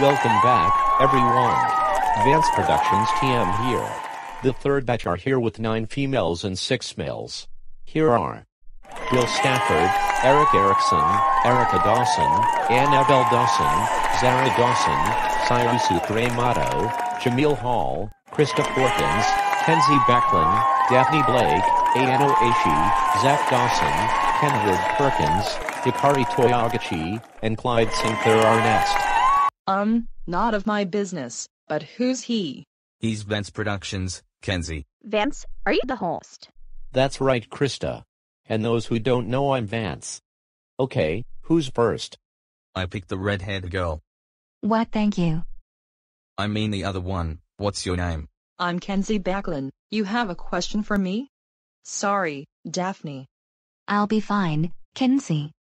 Welcome back, everyone. Vance Productions TM here. The third batch are here with 9 females and 6 males. Here are Bill Stafford, Eric Erickson, Erika Dawson, Annabelle Dawson, Zara Dawson, Syusuke Mato, Jamil Hall, Krista Porkins, Kenzie Backlund, Daphne Blake, Ayano Aishi, Zack Dawson, Kenward Perkins, Hikari Toyagachi, and Clyde Sinclair are next. Not of my business, but who's he? He's Vance Productions, Kenzie. Vance, are you the host? That's right, Krista. And those who don't know, I'm Vance. Okay, who's first? I picked the red-haired girl. What, thank you. I mean the other one. What's your name? I'm Kenzie Backlund. You have a question for me? Sorry, Daphne. I'll be fine, Kenzie.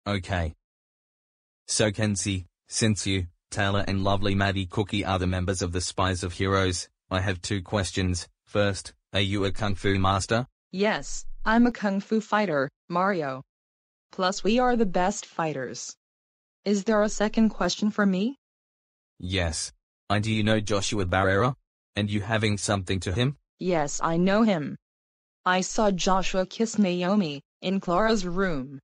Okay. So Kenzie, since you, Taylor and lovely Maddie Cookie are the members of the Spies of Heroes, I have 2 questions. First, are you a kung fu master? Yes, I'm a kung fu fighter, Mario. Plus we are the best fighters. Is there a second question for me? Yes. And do you know Joshua Barrera? And you having something to him? Yes, I know him. I saw Joshua kiss Naomi in Klara's room.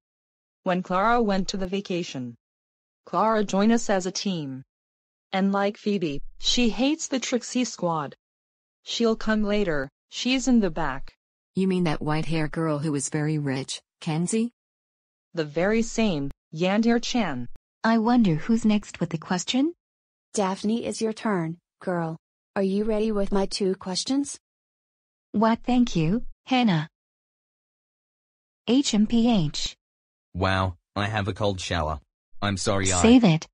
When Klara went to the vacation, Klara joined us as a team. And like Phoebe, she hates the Trixie squad. She'll come later, she's in the back. You mean that white-haired girl who is very rich, Kenzie? The very same, Yandere-chan. I wonder who's next with the question? Daphne, it's your turn, girl. Are you ready with my 2 questions? What, thank you, Hannah. HMPH. Wow, I have a cold shower. I'm sorry Save it.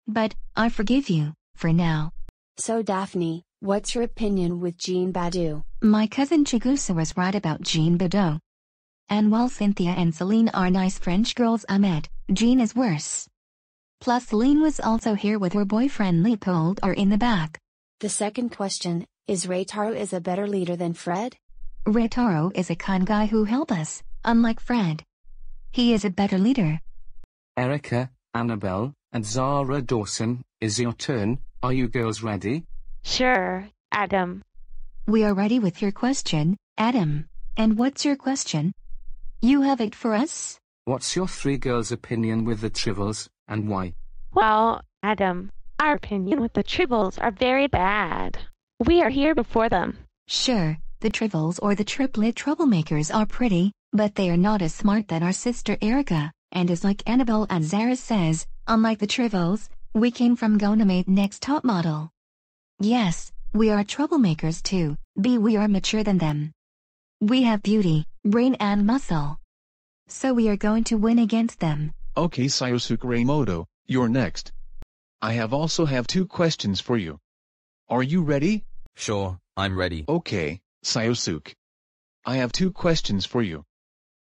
But, I forgive you, for now. So Daphne, what's your opinion with Jean Badu? My cousin Chigusa was right about Jean Badu. And while Cynthia and Celine are nice French girls I met, Jean is worse. Plus Celine was also here with her boyfriend Leopold are in the back. The second question, is Reitaro is a better leader than Fred? Reitaro is a kind guy who helped us, unlike Fred. He is a better leader. Erika, Annabelle, and Zara Dawson, is your turn. Are you girls ready? Sure, Adam. We are ready with your question, Adam. And what's your question? You have it for us? What's your 3 girls' opinion with the Tribbles, and why? Well, Adam, our opinion with the Tribbles are very bad. We are here before them. Sure, the Tribbles or the triplet troublemakers are pretty, but they are not as smart than our sister Erika, and as like Annabelle and Zara says, unlike the Tribbles, we came from Gonamate Next Top Model. Yes, we are troublemakers too, we are mature than them. We have beauty, brain and muscle. So we are going to win against them. Okay, Syusuke Moto, you're next. I also have 2 questions for you. Are you ready? Sure, I'm ready. Okay, Syusuke. I have 2 questions for you.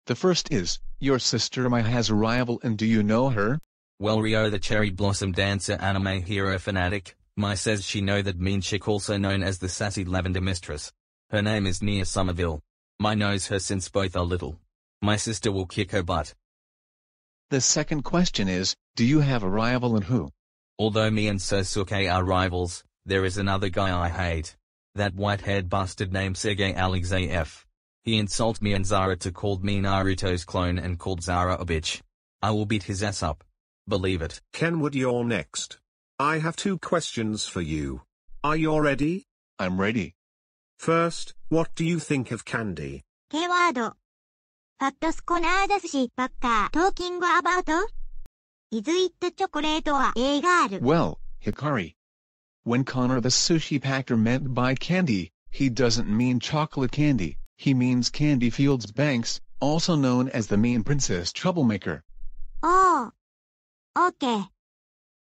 The first is, your sister Mai has a rival and do you know her? Well, Rio the cherry blossom dancer anime hero fanatic, Mai says she know that mean chick also known as the sassy lavender mistress. Her name is Nia Somerville. Mai knows her since both are little. My sister will kick her butt. The second question is, do you have a rival and who? Although me and Syusuke are rivals, there is another guy I hate. That white-haired bastard named Sergei Alexeyev. He insulted me and Zara to called me Naruto's clone and called Zara a bitch. I will beat his ass up. Believe it. Kenward, you're next. I have 2 questions for you. Are you ready? I'm ready. First, what do you think of candy? Keyword. ファットスコナーダスシばっかトーキングアバウト Is it chocolate or a girl? Well, Hikari. When Connor the sushi packer meant buy candy, he doesn't mean chocolate candy, he means Candy Fields Banks, also known as the mean princess troublemaker. Oh. Okay.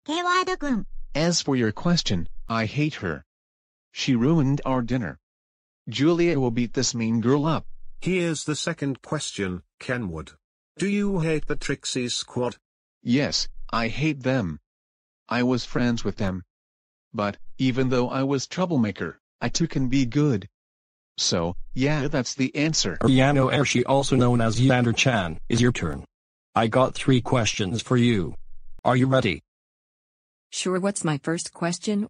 Keyword-kun. As for your question, I hate her. She ruined our dinner. Julia will beat this mean girl up. Here's the second question, Kenward. Do you hate the Trixie's squad? Yes, I hate them. I was friends with them. But, even though I was troublemaker, I too can be good. So, yeah, that's the answer. Yano Ershi, also known as Yandere-chan, is your turn. I got 3 questions for you. Are you ready? Sure, what's my first question?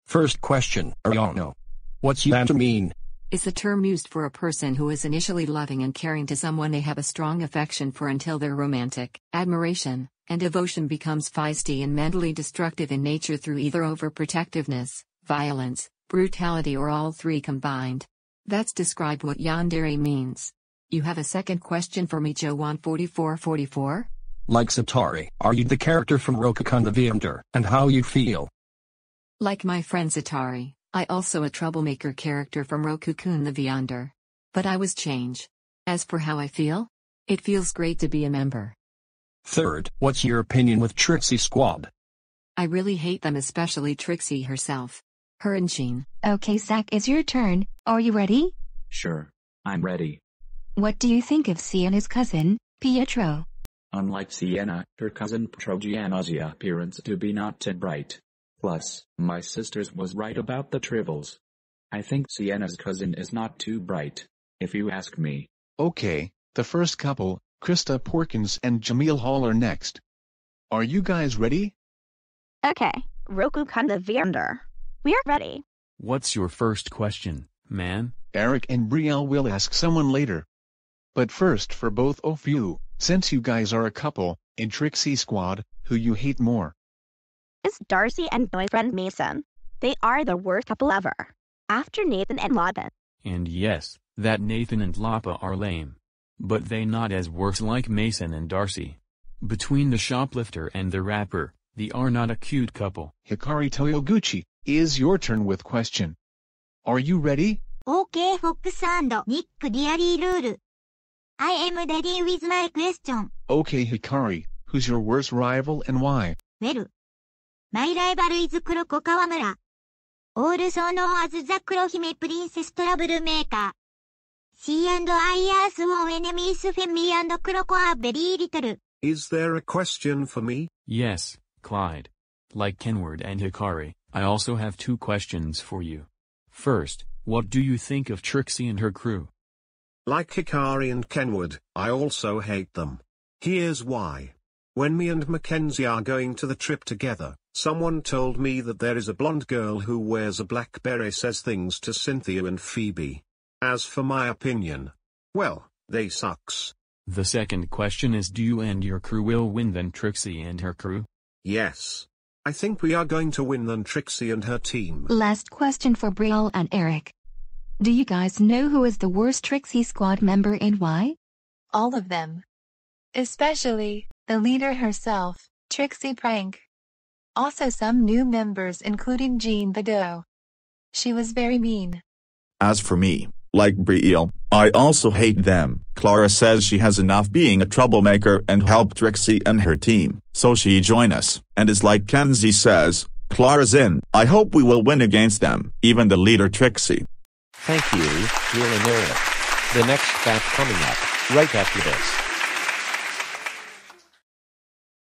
First question, Ariano. What's Yandere mean? Is a term used for a person who is initially loving and caring to someone they have a strong affection for until their romantic admiration and devotion becomes feisty and mentally destructive in nature through either overprotectiveness, violence, brutality, or all 3 combined. That's describe what yandere means. You have a second question for me, Joan 4444? Like Satari, are you the character from Rokukan the Viander, and how you feel? Like my friend Satari, I also a troublemaker character from Rokukan the Viander. But I was changed. As for how I feel? It feels great to be a member. Third, what's your opinion with Trixie Squad? I really hate them, especially Trixie herself. Her and Jean. Okay, Zack, it's your turn. Are you ready? Sure, I'm ready. What do you think of Siena's cousin, Pietro? Unlike Sienna, her cousin Petrogiana's appearance to be not too bright. Plus, my sisters was right about the tribbles. I think Sienna's cousin is not too bright, if you ask me. Okay, the first couple, Krista Porkins and Jamil Hall are next. Are you guys ready? Okay, Rokukan the Viander. We are ready. What's your first question, man? Eric and Brielle will ask someone later. But first, for both of you, since you guys are a couple, in Trixie Squad, who you hate more? It's Darcy and boyfriend Mason. They are the worst couple ever. After Nathan and Lapa. And yes, that Nathan and Lapa are lame. But they not as worse like Mason and Darcy. Between the shoplifter and the rapper, they are not a cute couple. Hikari Toyoguchi, is your turn with question. Are you ready? Okay, Fox and Nick Diary Rule. I am ready with my question. Okay, Hikari, who's your worst rival and why? Well, my rival is Kuroko Kawamura. Also known as the Kurohime Princess Troublemaker. She and I are sworn enemies. Femi and Kuroko are very little. Is there a question for me? Yes, Clyde. Like Kenward and Hikari, I also have 2 questions for you. First, what do you think of Trixie and her crew? Like Hikari and Kenward, I also hate them. Here's why. When me and Mackenzie are going to the trip together, someone told me that there is a blonde girl who wears a black beret says things to Cynthia and Phoebe. As for my opinion, well, they sucks. The second question is, do you and your crew will win than Trixie and her crew? Yes. I think we are going to win than Trixie and her team. Last question for Brielle and Eric. Do you guys know who is the worst Trixie Squad member and why? All of them. Especially the leader herself, Trixie Prank. Also some new members including Jean the Doe. She was very mean. As for me, like Brielle, I also hate them. Klara says she has enough being a troublemaker and help Trixie and her team, so she join us, and is like Kenzie says, Klara's in. I hope we will win against them, even the leader Trixie. Thank you, Will and Eric. The next batch coming up, right after this.